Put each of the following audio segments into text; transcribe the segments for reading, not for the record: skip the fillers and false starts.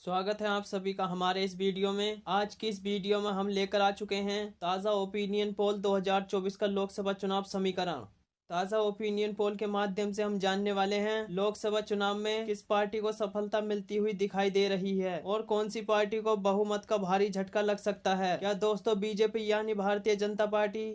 स्वागत है आप सभी का हमारे इस वीडियो में। आज की इस वीडियो में हम लेकर आ चुके हैं ताज़ा ओपिनियन पोल 2024 का लोकसभा चुनाव समीकरण। ताज़ा ओपिनियन पोल के माध्यम से हम जानने वाले हैं लोकसभा चुनाव में किस पार्टी को सफलता मिलती हुई दिखाई दे रही है और कौन सी पार्टी को बहुमत का भारी झटका लग सकता है। क्या दोस्तों बीजेपी यानी भारतीय जनता पार्टी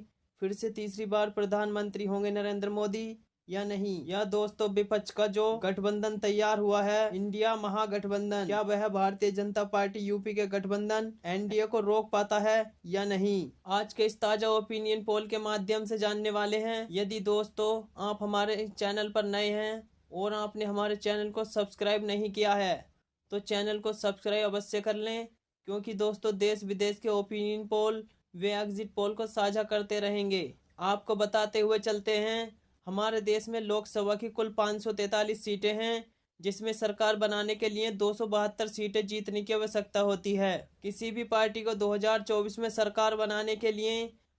फिर से तीसरी बार प्रधानमंत्री होंगे नरेंद्र मोदी या नहीं? या दोस्तों विपक्ष का जो गठबंधन तैयार हुआ है इंडिया महागठबंधन, क्या वह भारतीय जनता पार्टी यूपी के गठबंधन एनडीए को रोक पाता है या नहीं? आज के इस ताजा ओपिनियन पोल के माध्यम से जानने वाले हैं। यदि दोस्तों आप हमारे चैनल पर नए हैं और आपने हमारे चैनल को सब्सक्राइब नहीं किया है तो चैनल को सब्सक्राइब अवश्य कर लें, क्योंकि दोस्तों देश विदेश के ओपिनियन पोल वे एग्जिट पोल को साझा करते रहेंगे। आपको बताते हुए चलते हैं, हमारे देश में लोकसभा की कुल 543 सीटें हैं, जिसमें सरकार बनाने के लिए 272 सीटें जीतने की आवश्यकता होती है। किसी भी पार्टी को 2024 में सरकार बनाने के लिए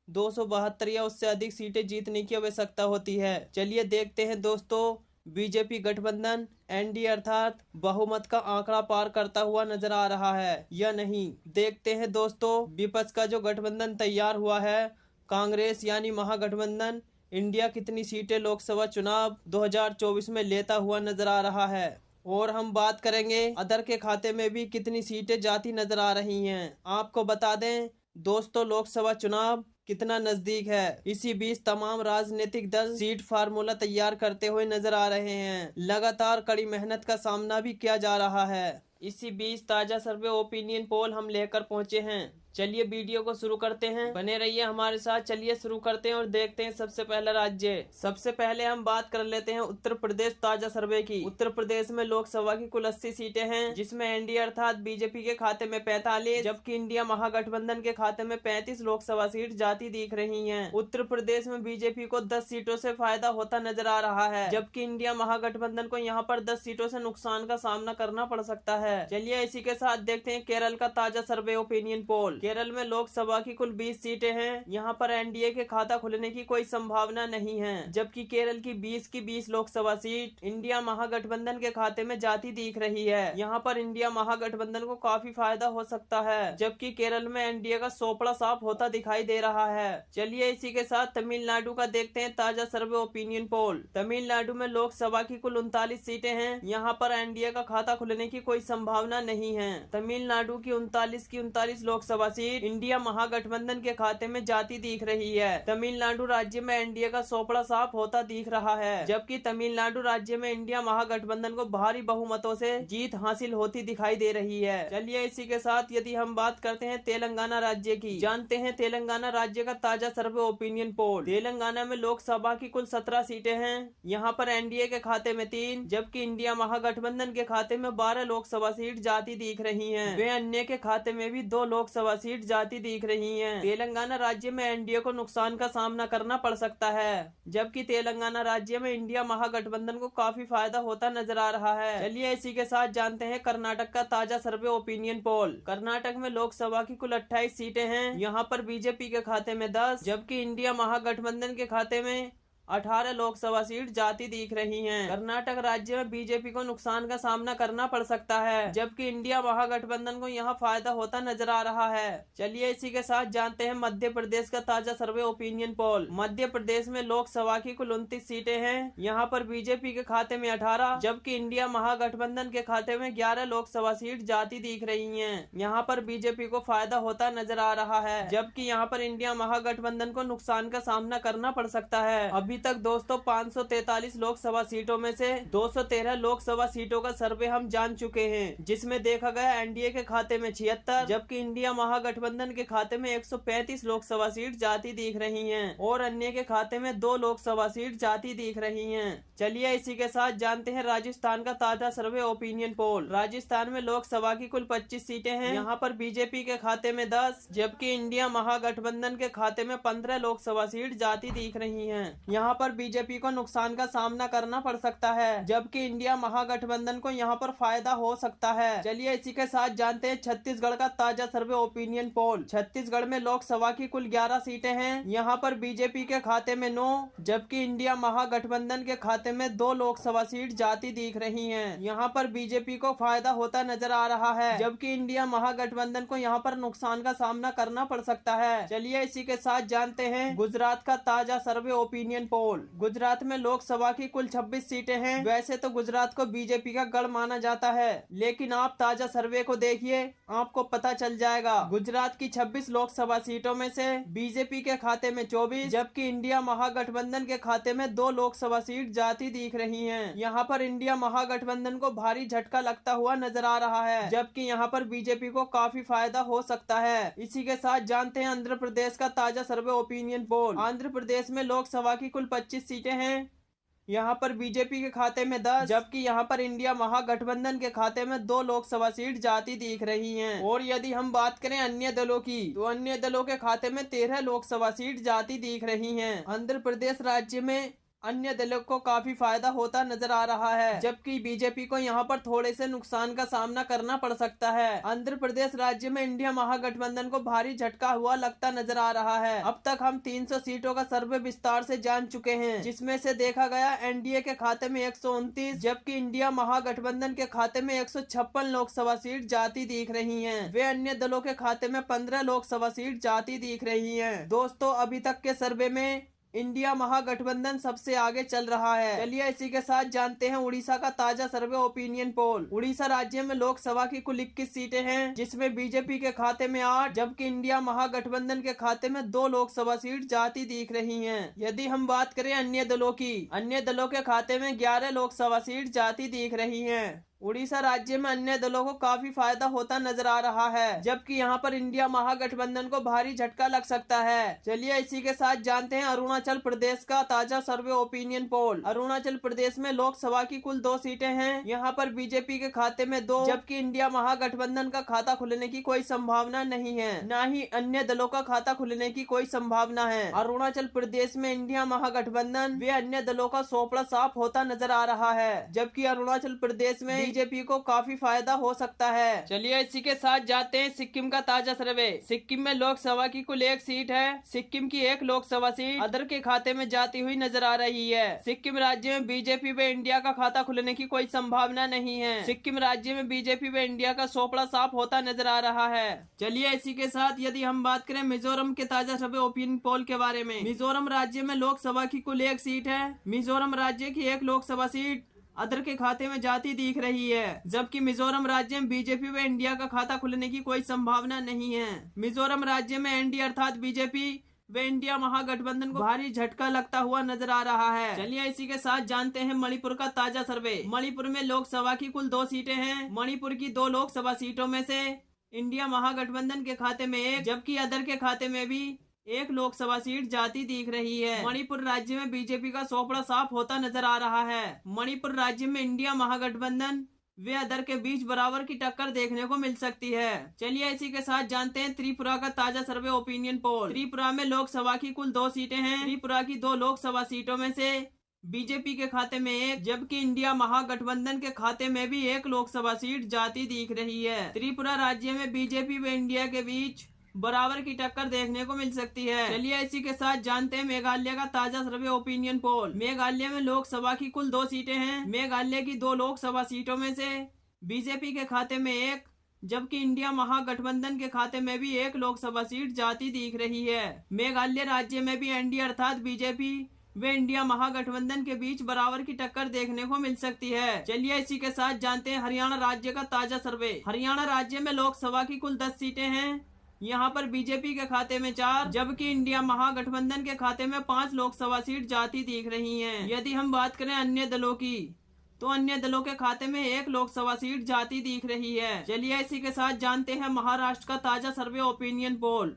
272 या उससे अधिक सीटें जीतने की आवश्यकता होती है। चलिए देखते हैं दोस्तों, बीजेपी गठबंधन एनडीए अर्थात बहुमत का आंकड़ा पार करता हुआ नजर आ रहा है या नहीं। देखते हैं दोस्तों, विपक्ष का जो गठबंधन तैयार हुआ है कांग्रेस यानी महागठबंधन इंडिया कितनी सीटें लोकसभा चुनाव 2024 में लेता हुआ नजर आ रहा है। और हम बात करेंगे अदर के खाते में भी कितनी सीटें जाती नजर आ रही हैं। आपको बता दें दोस्तों, लोकसभा चुनाव कितना नजदीक है। इसी बीच तमाम राजनीतिक दल सीट फार्मूला तैयार करते हुए नजर आ रहे हैं। लगातार कड़ी मेहनत का सामना भी किया जा रहा है। इसी बीच ताजा सर्वे ओपिनियन पोल हम लेकर पहुंचे हैं। चलिए वीडियो को शुरू करते हैं, बने रहिए हमारे साथ। चलिए शुरू करते हैं और देखते हैं सबसे पहला राज्य। सबसे पहले हम बात कर लेते हैं उत्तर प्रदेश ताजा सर्वे की। उत्तर प्रदेश में लोकसभा की कुल 80 सीटें हैं, जिसमें एनडीए अर्थात बीजेपी के खाते में 45 जबकि इंडिया महागठबंधन के खाते में 35 लोकसभा सीट जाती दिख रही है। उत्तर प्रदेश में बीजेपी को 10 सीटों से फायदा होता नजर आ रहा है, जबकि इंडिया महागठबंधन को यहाँ पर 10 सीटों से नुकसान का सामना करना पड़ सकता है। चलिए इसी के साथ देखते हैं केरल का ताजा सर्वे ओपिनियन पोल। केरल में लोकसभा की कुल 20 सीटें हैं, यहाँ पर एनडीए के खाता खुलने की कोई संभावना नहीं है, जबकि केरल की 20 की 20 लोकसभा सीट इंडिया महागठबंधन के खाते में जाती दिख रही है। यहाँ पर इंडिया महागठबंधन को काफी फायदा हो सकता है, जबकि केरल में एनडीए का सोपड़ा साफ होता दिखाई दे रहा है। चलिए इसी के साथ तमिलनाडु का देखते हैं ताजा सर्वे ओपिनियन पोल। तमिलनाडु में लोकसभा की कुल 39 सीटें हैं, यहाँ पर एनडीए का खाता खुलने की कोई संभावना नहीं है। तमिलनाडु की 39 लोकसभा सीट इंडिया महागठबंधन के खाते में जाती दिख रही है। तमिलनाडु राज्य में एनडीए का सोपड़ा साफ होता दिख रहा है, जबकि तमिलनाडु राज्य में इंडिया महागठबंधन को भारी बहुमतों से जीत हासिल होती दिखाई दे रही है। चलिए इसी के साथ यदि हम बात करते हैं तेलंगाना राज्य की, जानते हैं तेलंगाना राज्य का ताजा सर्वे ओपिनियन पोल। तेलंगाना में लोकसभा की कुल 17 सीटें हैं, यहाँ पर एनडीए के खाते में 3 जबकि इंडिया महागठबंधन के खाते में 12 लोकसभा सीट जाती दिख रही है। वे अन्य के खाते में भी 2 लोकसभा सीट जाती दिख रही हैं। तेलंगाना राज्य में एनडीए को नुकसान का सामना करना पड़ सकता है, जबकि तेलंगाना राज्य में इंडिया महागठबंधन को काफी फायदा होता नजर आ रहा है। चलिए इसी के साथ जानते हैं कर्नाटक का ताजा सर्वे ओपिनियन पोल। कर्नाटक में लोकसभा की कुल 28 सीटें हैं, यहाँ पर बीजेपी के खाते में 10 जबकि इंडिया महागठबंधन के खाते में 18 लोकसभा सीट जाती दिख रही हैं। कर्नाटक राज्य में बीजेपी को नुकसान का सामना करना पड़ सकता है, जबकि इंडिया महागठबंधन को यहां फायदा होता नजर आ रहा है। चलिए इसी के साथ जानते हैं मध्य प्रदेश का ताजा सर्वे ओपिनियन पोल। मध्य प्रदेश में लोकसभा की कुल 29 सीटें हैं, यहाँ पर बीजेपी के खाते में 18 जबकि इंडिया महागठबंधन के खाते में 11 लोकसभा सीट जाती दिख रही है। यहाँ पर बीजेपी को फायदा होता नजर आ रहा है, जबकि यहाँ पर इंडिया महागठबंधन को नुकसान का सामना करना पड़ सकता है। अभी तक दोस्तों 543 लोकसभा सीटों में से 213 लोकसभा सीटों का सर्वे हम जान चुके हैं, जिसमें देखा गया एनडीए के खाते में 76 जबकि इंडिया महागठबंधन के खाते में 135 लोकसभा सीट जाती दिख रही हैं और अन्य के खाते में 2 लोकसभा सीट जाती दिख रही हैं। चलिए इसी के साथ जानते हैं राजस्थान का ताजा सर्वे ओपिनियन पोल। राजस्थान में लोकसभा की कुल 25 सीटें हैं, यहाँ पर बीजेपी के खाते में 10 जबकि इंडिया महागठबंधन के खाते में 15 लोकसभा सीट जाती दिख रही है। यहाँ यहाँ पर बीजेपी को नुकसान का सामना करना पड़ सकता है, जबकि इंडिया महागठबंधन को यहाँ पर फायदा हो सकता है। चलिए इसी के साथ जानते हैं छत्तीसगढ़ का ताजा सर्वे ओपिनियन पोल। छत्तीसगढ़ में लोकसभा की कुल 11 सीटें हैं। यहाँ पर बीजेपी के खाते में 9, जबकि इंडिया महागठबंधन के खाते में 2 लोकसभा सीट जाती दिख रही हैं। यहाँ पर बीजेपी को फायदा होता नजर आ रहा है, जबकि इंडिया महागठबंधन को यहाँ पर नुकसान का सामना करना पड़ सकता है। चलिए इसी के साथ जानते हैं गुजरात का ताजा सर्वे ओपिनियन पोल। गुजरात में लोकसभा की कुल 26 सीटें हैं। वैसे तो गुजरात को बीजेपी का गढ़ माना जाता है, लेकिन आप ताजा सर्वे को देखिए, आपको पता चल जाएगा। गुजरात की 26 लोकसभा सीटों में से बीजेपी के खाते में 24, जबकि इंडिया महागठबंधन के खाते में 2 लोकसभा सीट जाती दिख रही हैं। यहाँ पर इंडिया महागठबंधन को भारी झटका लगता हुआ नजर आ रहा है, जबकि यहाँ पर बीजेपी को काफी फायदा हो सकता है। इसी के साथ जानते हैं आंध्र प्रदेश का ताजा सर्वे ओपिनियन पोल। आंध्र प्रदेश में लोकसभा की कुल 25 सीटें हैं। यहाँ पर बीजेपी के खाते में 10, जबकि यहाँ पर इंडिया महागठबंधन के खाते में 2 लोकसभा सीट जाती दिख रही हैं। और यदि हम बात करें अन्य दलों की, तो अन्य दलों के खाते में 13 लोकसभा सीट जाती दिख रही हैं। आंध्र प्रदेश राज्य में अन्य दलों को काफी फायदा होता नजर आ रहा है, जबकि बीजेपी को यहाँ पर थोड़े से नुकसान का सामना करना पड़ सकता है। आंध्र प्रदेश राज्य में इंडिया महागठबंधन को भारी झटका हुआ लगता नजर आ रहा है। अब तक हम 300 सीटों का सर्वे विस्तार से जान चुके हैं, जिसमें से देखा गया एनडीए के खाते में 129, जबकि इंडिया महागठबंधन के खाते में 156 लोकसभा सीट जाती दिख रही है। वे अन्य दलों के खाते में 15 लोकसभा सीट जाती दिख रही है। दोस्तों, अभी तक के सर्वे में इंडिया महागठबंधन सबसे आगे चल रहा है। चलिए इसी के साथ जानते हैं उड़ीसा का ताजा सर्वे ओपिनियन पोल। उड़ीसा राज्य में लोकसभा की कुल 21 सीटें हैं, जिसमें बीजेपी के खाते में 8, जबकि इंडिया महागठबंधन के खाते में 2 लोकसभा सीट जाती दिख रही हैं। यदि हम बात करें अन्य दलों की, अन्य दलों के खाते में 11 लोकसभा सीट जाती दिख रही हैं। उड़ीसा राज्य में अन्य दलों को काफी फायदा होता नजर आ रहा है, जबकि यहाँ पर इंडिया महागठबंधन को भारी झटका लग सकता है। चलिए इसी के साथ जानते हैं अरुणाचल प्रदेश का ताजा सर्वे ओपिनियन पोल। अरुणाचल प्रदेश में लोकसभा की कुल 2 सीटें हैं। यहाँ पर बीजेपी के खाते में 2, जबकि इंडिया महागठबंधन का खाता खुलने की कोई संभावना नहीं है, न ही अन्य दलों का खाता खुलने की कोई संभावना है। अरुणाचल प्रदेश में इंडिया महागठबंधन व अन्य दलों का सोपड़ा साफ होता नजर आ रहा है, जबकि अरुणाचल प्रदेश में बीजेपी को काफी फायदा हो सकता है। चलिए इसी के साथ जाते हैं सिक्किम का ताजा सर्वे। सिक्किम में लोकसभा की कुल 1 सीट है। सिक्किम की 1 लोकसभा सीट अदर के खाते में जाती हुई नजर आ रही है। सिक्किम राज्य में बीजेपी व इंडिया का खाता खुलने की कोई संभावना नहीं है। सिक्किम राज्य में बीजेपी व इंडिया का सोपड़ा साफ होता नजर आ रहा है। चलिए इसी के साथ यदि हम बात करें मिजोरम के ताजा सर्वे ओपिनियन पोल के बारे में। मिजोरम राज्य में लोकसभा की कुल 1 सीट है। मिजोरम राज्य की 1 लोकसभा सीट अदर के खाते में जाती दिख रही है, जबकि मिजोरम राज्य में बीजेपी व इंडिया का खाता खुलने की कोई संभावना नहीं है। मिजोरम राज्य में एनडीए अर्थात बीजेपी व इंडिया महागठबंधन को भारी झटका लगता हुआ नजर आ रहा है। चलिए इसी के साथ जानते हैं मणिपुर का ताजा सर्वे। मणिपुर में लोकसभा की कुल 2 सीटें हैं। मणिपुर की 2 लोकसभा सीटों में से इंडिया महागठबंधन के खाते में 1, जबकि अदर के खाते में भी 1 लोकसभा सीट जाती दिख रही है। मणिपुर राज्य में बीजेपी का सोपड़ा साफ होता नजर आ रहा है। मणिपुर राज्य में इंडिया महागठबंधन वे अदर के बीच बराबर की टक्कर देखने को मिल सकती है। चलिए इसी के साथ जानते हैं त्रिपुरा का ताजा सर्वे ओपिनियन पोल। त्रिपुरा में लोकसभा की कुल 2 सीटें हैं। त्रिपुरा की 2 लोकसभा सीटों में से बीजेपी के खाते में 1, जबकि इंडिया महागठबंधन के खाते में भी 1 लोकसभा सीट जाती दिख रही है। त्रिपुरा राज्य में बीजेपी व इंडिया के बीच बराबर की टक्कर देखने को मिल सकती है। चलिए इसी के साथ जानते हैं मेघालय का ताजा सर्वे ओपिनियन पोल। मेघालय में लोकसभा की कुल 2 सीटें हैं। मेघालय की 2 लोकसभा सीटों में से बीजेपी के खाते में 1, जबकि इंडिया महागठबंधन के खाते में भी 1 लोकसभा सीट जाती दिख रही है। मेघालय राज्य में भी एनडीए अर्थात बीजेपी वे इंडिया महागठबंधन के बीच बराबर की टक्कर देखने को मिल सकती है। चलिए इसी के साथ जानते हैं हरियाणा राज्य का ताजा सर्वे। हरियाणा राज्य में लोकसभा की कुल 10 सीटें हैं। यहाँ पर बीजेपी के खाते में 4, जबकि इंडिया महागठबंधन के खाते में 5 लोकसभा सीट जाती दिख रही हैं। यदि हम बात करें अन्य दलों की, तो अन्य दलों के खाते में 1 लोकसभा सीट जाती दिख रही है। चलिए इसी के साथ जानते हैं महाराष्ट्र का ताजा सर्वे ओपिनियन पोल।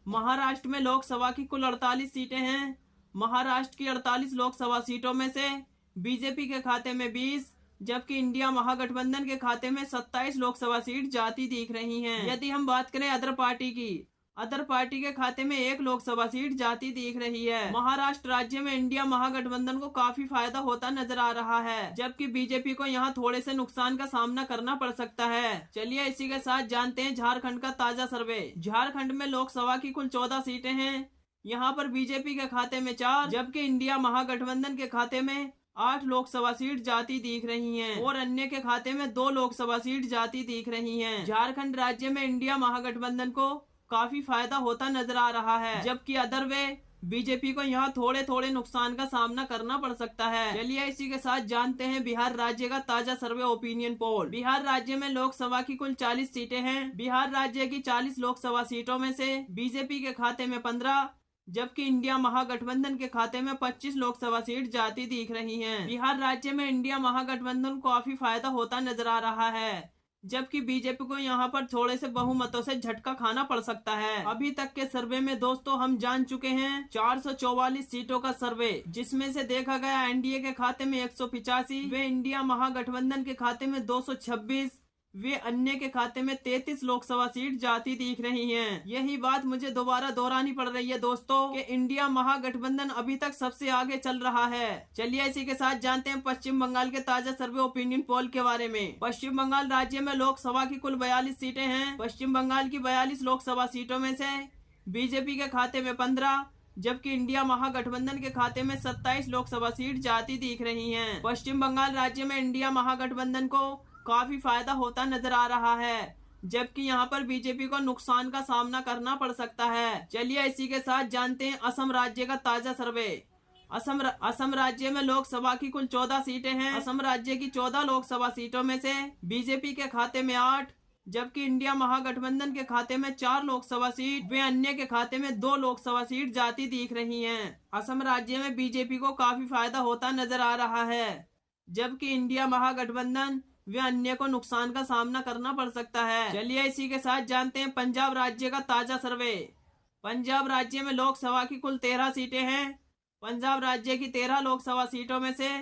महाराष्ट्र में लोकसभा की कुल 48 सीटें हैं। महाराष्ट्र की 48 लोकसभा सीटों में से बीजेपी के खाते में 20, जबकि इंडिया महागठबंधन के खाते में 27 लोकसभा सीट जाती दिख रही हैं। यदि हम बात करें अदर पार्टी की, अदर पार्टी के खाते में 1 लोकसभा सीट जाती दिख रही है। महाराष्ट्र राज्य में इंडिया महागठबंधन को काफी फायदा होता नजर आ रहा है, जबकि बीजेपी को यहाँ थोड़े से नुकसान का सामना करना पड़ सकता है। चलिए इसी के साथ जानते हैं झारखंड का ताजा सर्वे। झारखंड में लोकसभा की कुल 14 सीटें हैं। यहाँ पर बीजेपी के खाते में 4, जबकि इंडिया महागठबंधन के खाते में 8 लोकसभा सीट जाती दिख रही हैं और अन्य के खाते में 2 लोकसभा सीट जाती दिख रही हैं। झारखंड राज्य में इंडिया महागठबंधन को काफी फायदा होता नजर आ रहा है, जबकि अदर वे बीजेपी को यहाँ थोड़े थोड़े नुकसान का सामना करना पड़ सकता है। चलिए इसी के साथ जानते हैं बिहार राज्य का ताजा सर्वे ओपिनियन पोल। बिहार राज्य में लोकसभा की कुल 40 सीटें हैं। बिहार राज्य की 40 लोकसभा सीटों में से बीजेपी के खाते में 15, जबकि इंडिया महागठबंधन के खाते में 25 लोकसभा सीट जाती दिख रही हैं। बिहार राज्य में इंडिया महागठबंधन को काफी फायदा होता नजर आ रहा है, जबकि बीजेपी को यहाँ पर थोड़े से बहुमतों से झटका खाना पड़ सकता है। अभी तक के सर्वे में दोस्तों हम जान चुके हैं 444 सीटों का सर्वे, जिसमें से देखा गया एनडीए के खाते में 185, वे इंडिया महागठबंधन के खाते में 226, वे अन्य के खाते में 33 लोकसभा सीट जाती दिख रही हैं। यही बात मुझे दोबारा दोहरानी पड़ रही है दोस्तों कि इंडिया महागठबंधन अभी तक सबसे आगे चल रहा है। चलिए इसी के साथ जानते हैं पश्चिम बंगाल के ताजा सर्वे ओपिनियन पोल के बारे में। पश्चिम बंगाल राज्य में लोकसभा की कुल 42 सीटें हैं। पश्चिम बंगाल की 42 लोकसभा सीटों में से बीजेपी के खाते में 15, जबकि इंडिया महागठबंधन के खाते में 27 लोकसभा सीट जाती दिख रही हैं। पश्चिम बंगाल राज्य में इंडिया महागठबंधन को काफी फायदा होता नजर आ रहा है, जबकि यहाँ पर बीजेपी को नुकसान का सामना करना पड़ सकता है। चलिए इसी के साथ जानते हैं असम राज्य का ताजा सर्वे। असम राज्य में लोकसभा की कुल 14 सीटें हैं। असम राज्य की 14 लोकसभा सीटों में से बीजेपी के खाते में 8, जबकि इंडिया महागठबंधन के खाते में 4 लोकसभा सीट, वे अन्य के खाते में 2 लोकसभा सीट जाती दिख रही हैं। असम राज्य में बीजेपी को काफी फायदा होता नजर आ रहा है, जबकि इंडिया महागठबंधन वे अन्य को नुकसान का सामना करना पड़ सकता है। चलिए इसी के साथ जानते हैं पंजाब राज्य का ताजा सर्वे। पंजाब राज्य में लोकसभा की कुल 13 सीटें हैं। पंजाब राज्य की 13 लोकसभा सीटों में से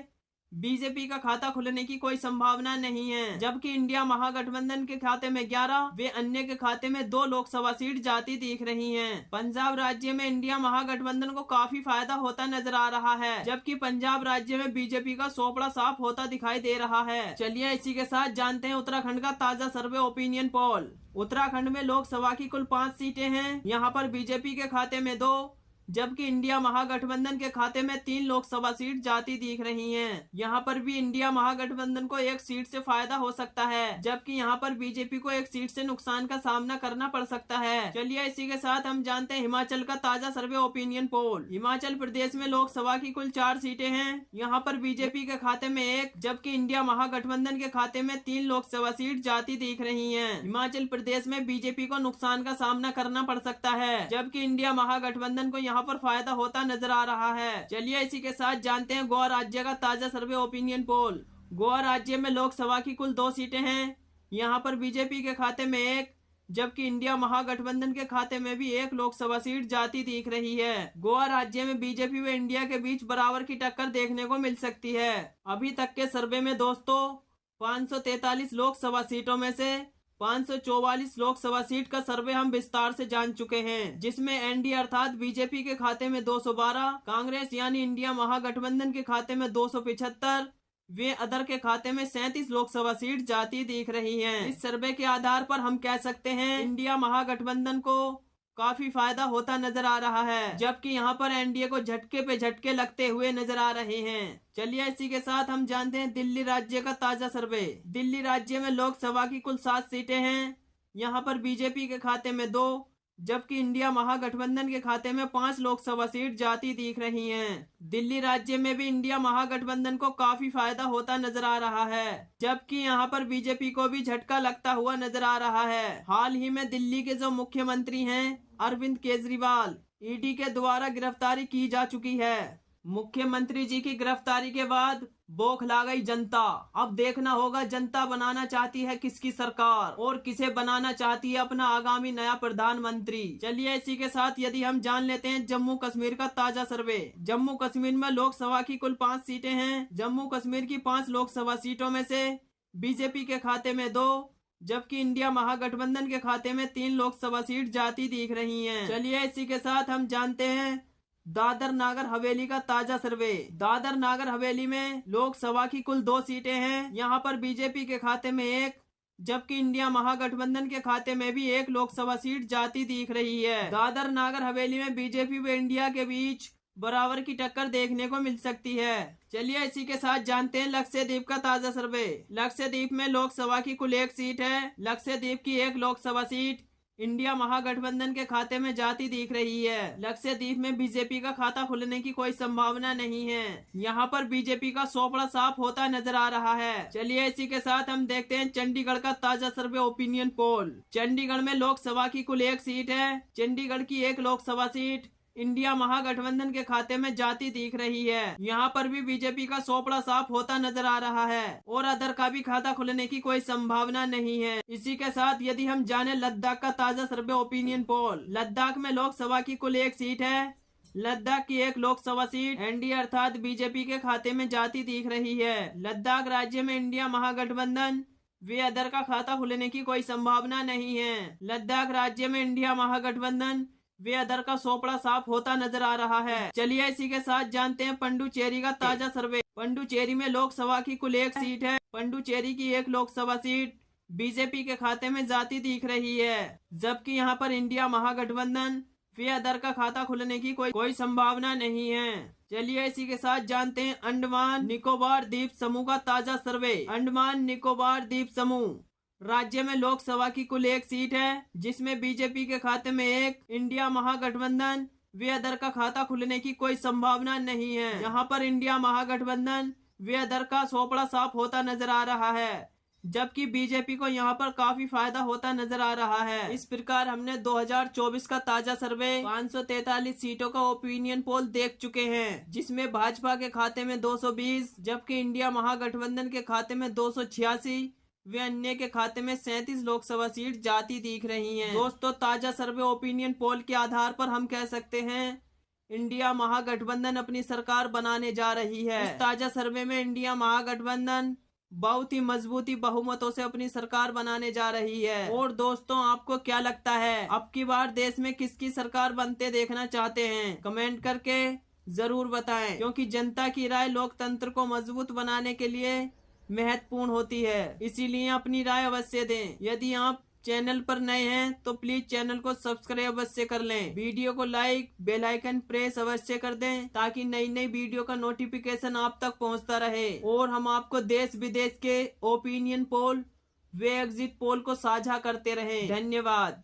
बीजेपी का खाता खुलने की कोई संभावना नहीं है, जबकि इंडिया महागठबंधन के खाते में 11, वे अन्य के खाते में 2 लोकसभा सीट जाती दिख रही हैं। पंजाब राज्य में इंडिया महागठबंधन को काफी फायदा होता नजर आ रहा है, जबकि पंजाब राज्य में बीजेपी का सोपड़ा साफ होता दिखाई दे रहा है। चलिए इसी के साथ जानते हैं उत्तराखंड का ताजा सर्वे ओपिनियन पोल। उत्तराखंड में लोकसभा की कुल 5 सीटें हैं। यहाँ पर बीजेपी के खाते में 2, जबकि इंडिया महागठबंधन के खाते में 3 लोकसभा सीट जाती दिख रही हैं। यहाँ पर भी इंडिया महागठबंधन को 1 सीट से फायदा हो सकता है, जबकि यहाँ पर बीजेपी को 1 सीट से नुकसान का सामना करना पड़ सकता है। चलिए इसी के साथ हम जानते हैं हिमाचल का ताजा सर्वे ओपिनियन पोल। हिमाचल प्रदेश में लोकसभा की कुल 4 सीटें हैं। यहाँ पर बीजेपी के खाते में 1, जबकि इंडिया महागठबंधन के खाते में 3 लोकसभा सीट जाती दिख रही है। हिमाचल प्रदेश में बीजेपी को नुकसान का सामना करना पड़ सकता है, जबकि इंडिया महागठबंधन को यहाँ पर फायदा होता नजर आ रहा है। चलिए इसी के साथ जानते हैं गोवा राज्य का ताजा सर्वे ओपिनियन पोल। गोवा राज्य में लोकसभा की कुल 2 सीटें हैं। यहाँ पर बीजेपी के खाते में 1, जबकि इंडिया महागठबंधन के खाते में भी 1 लोकसभा सीट जाती दिख रही है। गोवा राज्य में बीजेपी व इंडिया के बीच बराबर की टक्कर देखने को मिल सकती है। अभी तक के सर्वे में दोस्तों 543 लोकसभा सीटों में से 544 लोकसभा सीट का सर्वे हम विस्तार से जान चुके हैं, जिसमें एनडीए अर्थात बीजेपी के खाते में 212, कांग्रेस यानी इंडिया महागठबंधन के खाते में 275, वे अदर के खाते में 37 लोकसभा सीट जाती दिख रही हैं। इस सर्वे के आधार पर हम कह सकते हैं इंडिया महागठबंधन को काफी फायदा होता नजर आ रहा है, जबकि यहाँ पर एनडीए को झटके पे झटके लगते हुए नजर आ रहे हैं। चलिए इसी के साथ हम जानते हैं दिल्ली राज्य का ताजा सर्वे। दिल्ली राज्य में लोकसभा की कुल 7 सीटें हैं। यहाँ पर बीजेपी के खाते में 2, जबकि इंडिया महागठबंधन के खाते में 5 लोकसभा सीट जाती दिख रही हैं। दिल्ली राज्य में भी इंडिया महागठबंधन को काफी फायदा होता नजर आ रहा है, जबकि यहाँ पर बीजेपी को भी झटका लगता हुआ नजर आ रहा है। हाल ही में दिल्ली के जो मुख्यमंत्री हैं अरविंद केजरीवाल, ईडी के द्वारा गिरफ्तारी की जा चुकी है। मुख्यमंत्री जी की गिरफ्तारी के बाद बौखला गई जनता। अब देखना होगा जनता बनाना चाहती है किसकी सरकार और किसे बनाना चाहती है अपना आगामी नया प्रधानमंत्री। चलिए इसी के साथ यदि हम जान लेते हैं जम्मू कश्मीर का ताजा सर्वे। जम्मू कश्मीर में लोकसभा की कुल 5 सीटें हैं। जम्मू कश्मीर की 5 लोकसभा सीटों में से बीजेपी के खाते में 2, जबकि इंडिया महागठबंधन के खाते में 3 लोकसभा सीट जाती दिख रही हैं। चलिए इसी के साथ हम जानते हैं दादर नागर हवेली का ताजा सर्वे। दादर नागर हवेली में लोकसभा की कुल 2 सीटें हैं। यहाँ पर बीजेपी के खाते में 1, जबकि इंडिया महागठबंधन के खाते में भी 1 लोकसभा सीट जाती दिख रही है। दादर नागर हवेली में बीजेपी व इंडिया के बीच बराबर की टक्कर देखने को मिल सकती है। चलिए इसी के साथ जानते हैं लक्षद्वीप का ताजा सर्वे। लक्षद्वीप में लोकसभा की कुल 1 सीट है। लक्षद्वीप की 1 लोकसभा सीट इंडिया महागठबंधन के खाते में जाती दिख रही है। लक्षद्वीप में बीजेपी का खाता खुलने की कोई संभावना नहीं है। यहाँ पर बीजेपी का सोपड़ा साफ होता नजर आ रहा है। चलिए इसी के साथ हम देखते हैं चंडीगढ़ का ताजा सर्वे ओपिनियन पोल। चंडीगढ़ में लोकसभा की कुल 1 सीट है। चंडीगढ़ की 1 लोकसभा सीट इंडिया महागठबंधन के खाते में जाती दिख रही है। यहाँ पर भी बीजेपी का सोपड़ा साफ होता नजर आ रहा है और अदर का भी खाता खुलने की कोई संभावना नहीं है। इसी के साथ यदि हम जाने लद्दाख का ताजा सर्वे ओपिनियन पोल। लद्दाख में लोकसभा की कुल 1 सीट है। लद्दाख की 1 लोकसभा सीट एनडीए अर्थात बीजेपी के खाते में जाती दिख रही है। लद्दाख राज्य में इंडिया महागठबंधन वे अदर का खाता खुलने की कोई संभावना नहीं है। लद्दाख राज्य में इंडिया महागठबंधन वे अदर का सोपड़ा साफ होता नजर आ रहा है। चलिए इसी के साथ जानते हैं पंडुचेरी का ताजा सर्वे। पंडुचेरी में लोकसभा की कुल 1 सीट है। पंडुचेरी की 1 लोकसभा सीट बीजेपी के खाते में जाती दिख रही है, जबकि यहाँ पर इंडिया महागठबंधन वे अदर का खाता खुलने की कोई संभावना नहीं है। चलिए इसी के साथ जानते हैं अंडमान निकोबार द्वीप समूह का ताजा सर्वे। अंडमान निकोबार द्वीप समूह राज्य में लोकसभा की कुल 1 सीट है, जिसमें बीजेपी के खाते में 1, इंडिया महागठबंधन वे अदर का खाता खुलने की कोई संभावना नहीं है। यहाँ पर इंडिया महागठबंधन वे अदर का सोपड़ा साफ होता नजर आ रहा है, जबकि बीजेपी को यहाँ पर काफी फायदा होता नजर आ रहा है। इस प्रकार हमने 2024 का ताजा सर्वे 543 सीटों का ओपिनियन पोल देख चुके हैं, जिसमें भाजपा के खाते में 220, जबकि इंडिया महागठबंधन के खाते में 286 वे अन्य के खाते में 37 लोकसभा सीट जाती दिख रही हैं। दोस्तों ताजा सर्वे ओपिनियन पोल के आधार पर हम कह सकते हैं इंडिया महागठबंधन अपनी सरकार बनाने जा रही है। इस ताजा सर्वे में इंडिया महागठबंधन बहुत ही मजबूती बहुमतों से अपनी सरकार बनाने जा रही है। और दोस्तों आपको क्या लगता है, अब की बार देश में किसकी सरकार बनते देखना चाहते हैं? कमेंट करके जरूर बताएं, क्योंकि जनता की राय लोकतंत्र को मजबूत बनाने के लिए महत्वपूर्ण होती है। इसीलिए अपनी राय अवश्य दें। यदि आप चैनल पर नए हैं तो प्लीज चैनल को सब्सक्राइब अवश्य कर लें। वीडियो को लाइक, बेल आइकन प्रेस अवश्य कर दें, ताकि नई नई वीडियो का नोटिफिकेशन आप तक पहुंचता रहे और हम आपको देश विदेश के ओपिनियन पोल वे एग्जिट पोल को साझा करते रहें। धन्यवाद।